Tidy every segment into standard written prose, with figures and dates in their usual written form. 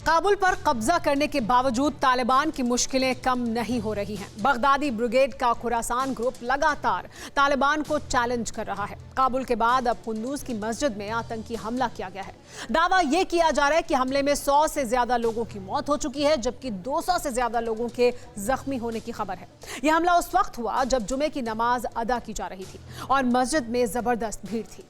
काबुल पर कब्जा करने के बावजूद तालिबान की मुश्किलें कम नहीं हो रही हैं। बगदादी ब्रिगेड का खुरासान ग्रुप लगातार तालिबान को चैलेंज कर रहा है। काबुल के बाद अब कुंदूज की मस्जिद में आतंकी हमला किया गया है। दावा यह किया जा रहा है कि हमले में 100 से ज्यादा लोगों की मौत हो चुकी है, जबकि 200 से ज्यादा लोगों के जख्मी होने की खबर है। यह हमला उस वक्त हुआ जब जुमे की नमाज अदा की जा रही थी और मस्जिद में जबरदस्त भीड़ थी।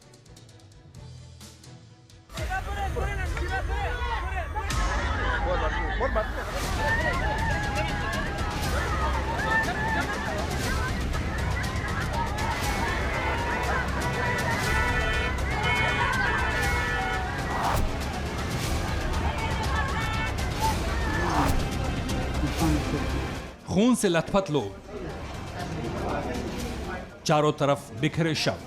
खून से लथपथ लोग, चारों तरफ बिखरे शव,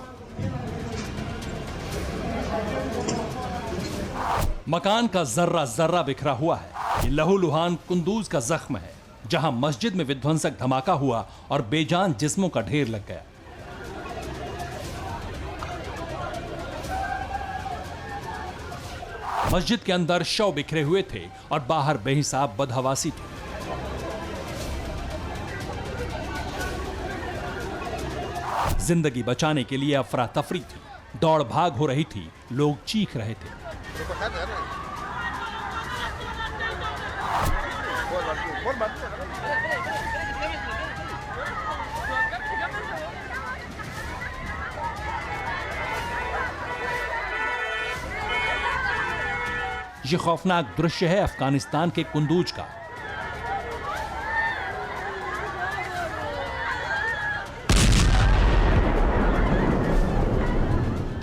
मकान का जर्रा जर्रा बिखरा हुआ है। ये लहूलुहान कुंदूज का जख्म है, जहां मस्जिद में विध्वंसक धमाका हुआ और बेजान जिस्मों का ढेर लग गया। मस्जिद के अंदर शव बिखरे हुए थे और बाहर बेहिसाब बदहवासी थी। जिंदगी बचाने के लिए अफरा तफरी थी, दौड़ भाग हो रही थी, लोग चीख रहे थे। ये खौफनाक दृश्य है अफगानिस्तान के कुंदूज का।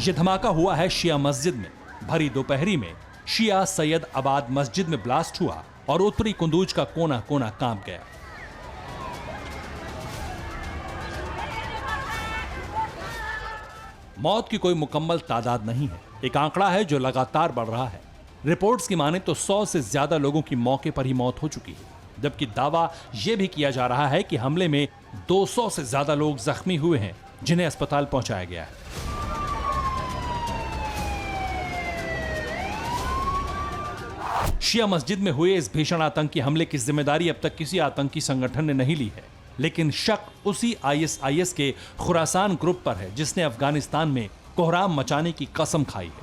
यह धमाका हुआ है शिया मस्जिद में। भरी दोपहरी में शिया सैयद आबाद मस्जिद में ब्लास्ट हुआ और उत्तरी कुंदूज का कोना कोना कांप गया। मौत की कोई मुकम्मल तादाद नहीं है, एक आंकड़ा है जो लगातार बढ़ रहा है। रिपोर्ट्स की माने तो 100 से ज्यादा लोगों की मौके पर ही मौत हो चुकी है, जबकि दावा यह भी किया जा रहा है कि हमले में 200 से ज्यादा लोग जख्मी हुए हैं, जिन्हें अस्पताल पहुंचाया गया है। शिया मस्जिद में हुए इस भीषण आतंकी हमले की जिम्मेदारी अब तक किसी आतंकी संगठन ने नहीं ली है, लेकिन शक उसी आईएसआईएस के खुरासान ग्रुप पर है, जिसने अफगानिस्तान में कोहराम मचाने की कसम खाई है।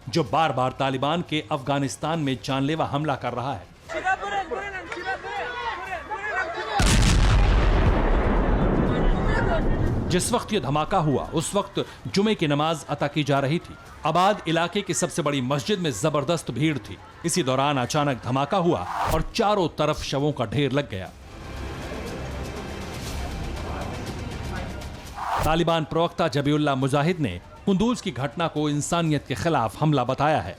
जो बार बार तालिबान के अफगानिस्तान में जानलेवा हमला कर रहा है। जिस वक्त यह धमाका हुआ उस वक्त जुमे की नमाज अता की जा रही थी। आबाद इलाके की सबसे बड़ी मस्जिद में जबरदस्त भीड़ थी। इसी दौरान अचानक धमाका हुआ और चारों तरफ शवों का ढेर लग गया। तालिबान प्रवक्ता जबीउल्लाह मुजाहिद ने कुंदूज की घटना को इंसानियत के खिलाफ हमला बताया है।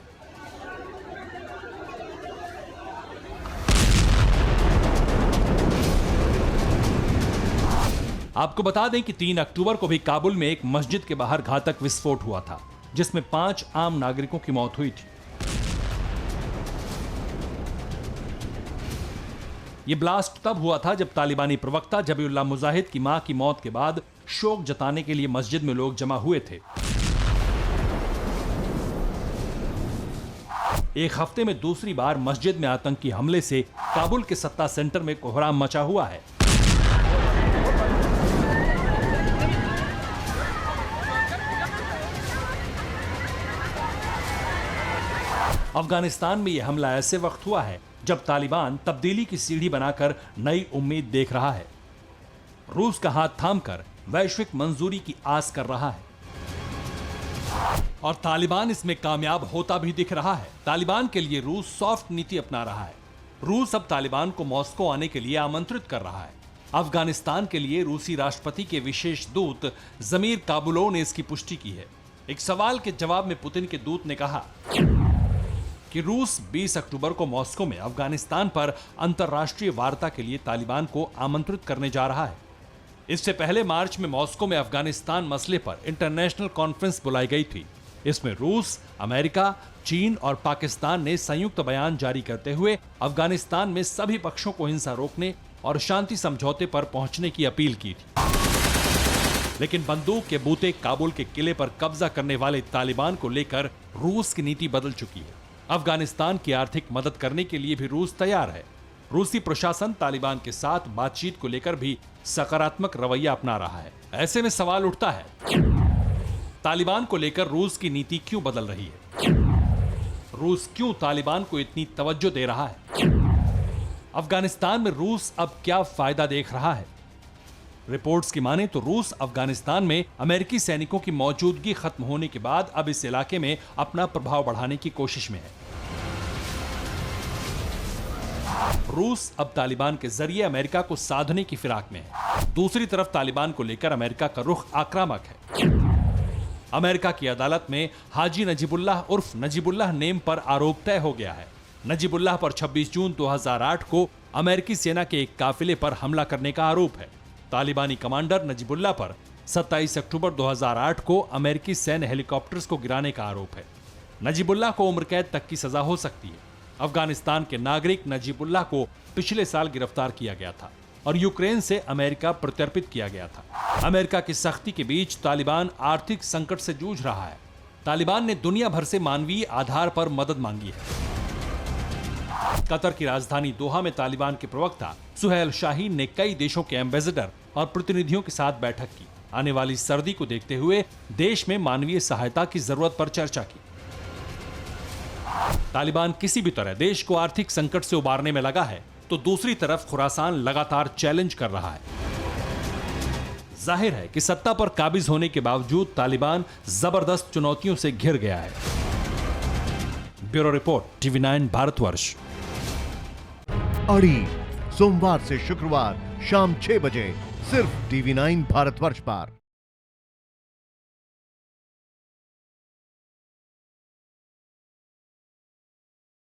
आपको बता दें कि 3 अक्टूबर को भी काबुल में एक मस्जिद के बाहर घातक विस्फोट हुआ था, जिसमें 5 आम नागरिकों की मौत हुई थी। यह ब्लास्ट तब हुआ था जब तालिबानी प्रवक्ता जबीउल्लाह मुजाहिद की मां की मौत के बाद शोक जताने के लिए मस्जिद में लोग जमा हुए थे। एक हफ्ते में दूसरी बार मस्जिद में आतंकी हमले से काबुल के सत्ता सेंटर में कोहराम मचा हुआ है। अफगानिस्तान में यह हमला ऐसे वक्त हुआ है जब तालिबान तब्दीली की सीढ़ी बनाकर नई उम्मीद देख रहा है। रूस का हाथ थामकर वैश्विक मंजूरी की आस कर रहा है और तालिबान इसमें कामयाब होता भी दिख रहा है। तालिबान के लिए रूस सॉफ्ट नीति अपना रहा है। रूस अब तालिबान को मॉस्को आने के लिए आमंत्रित कर रहा है। अफगानिस्तान के लिए रूसी राष्ट्रपति के विशेष दूत जमीर काबुलोव ने इसकी पुष्टि की है। एक सवाल के जवाब में पुतिन के दूत ने कहा कि रूस 20 अक्टूबर को मॉस्को में अफगानिस्तान पर अंतर्राष्ट्रीय वार्ता के लिए तालिबान को आमंत्रित करने जा रहा है। इससे पहले मार्च में मॉस्को में अफगानिस्तान मसले पर इंटरनेशनल कॉन्फ्रेंस बुलाई गई थी। इसमें रूस, अमेरिका, चीन और पाकिस्तान ने संयुक्त बयान जारी करते हुए अफगानिस्तान में सभी पक्षों को हिंसा रोकने और शांति समझौते पर पहुंचने की अपील की थी। लेकिन बंदूक के बूते काबुल के किले पर कब्जा करने वाले तालिबान को लेकर रूस की नीति बदल चुकी है। अफगानिस्तान की आर्थिक मदद करने के लिए भी रूस तैयार है। रूसी प्रशासन तालिबान के साथ बातचीत को लेकर भी सकारात्मक रवैया अपना रहा है। ऐसे में सवाल उठता है, तालिबान को लेकर रूस की नीति क्यों बदल रही है? रूस क्यों तालिबान को इतनी तवज्जो दे रहा है? अफगानिस्तान में रूस अब क्या फायदा देख रहा है? रिपोर्ट्स की माने तो रूस अफगानिस्तान में अमेरिकी सैनिकों की मौजूदगी खत्म होने के बाद अब इस इलाके में अपना प्रभाव बढ़ाने की कोशिश में है। रूस अब तालिबान के जरिए अमेरिका को साधने की फिराक में है। दूसरी तरफ तालिबान को लेकर अमेरिका का रुख आक्रामक है। अमेरिका की अदालत में हाजी नजीबुल्लाह उर्फ नजीबुल्लाह नेम पर आरोप तय हो गया है। नजीबुल्लाह पर 26 जून 2008 को अमेरिकी सेना के एक काफिले पर हमला करने का आरोप है। तालिबानी कमांडर नजीबुल्लाह पर 27 अक्टूबर 2008 को अमेरिकी सैन्य हेलीकॉप्टर्स को गिराने का आरोप है। नजीबुल्लाह को उम्र कैद तक की सजा हो सकती है। अफगानिस्तान के नागरिक नजीबुल्लाह को पिछले साल गिरफ्तार किया गया था और यूक्रेन से अमेरिका प्रत्यर्पित किया गया था। अमेरिका की सख्ती के बीच तालिबान आर्थिक संकट से जूझ रहा है। तालिबान ने दुनिया भर से मानवीय आधार पर मदद मांगी है। कतर की राजधानी दोहा में तालिबान के प्रवक्ता सुहेल शाहीन ने कई देशों के एम्बेसडर और प्रतिनिधियों के साथ बैठक की। आने वाली सर्दी को देखते हुए देश में मानवीय सहायता की जरूरत पर चर्चा की। तालिबान किसी भी तरह देश को आर्थिक संकट से उबारने में लगा है, तो दूसरी तरफ खुरासान लगातार चैलेंज कर रहा है। जाहिर है कि सत्ता पर काबिज होने के बावजूद तालिबान जबरदस्त चुनौतियों से घिर गया है। Bureau report, TV9 Bharatvarsh. अड़ी सोमवार से शुक्रवार शाम 6 बजे सिर्फ TV9 भारतवर्ष पर।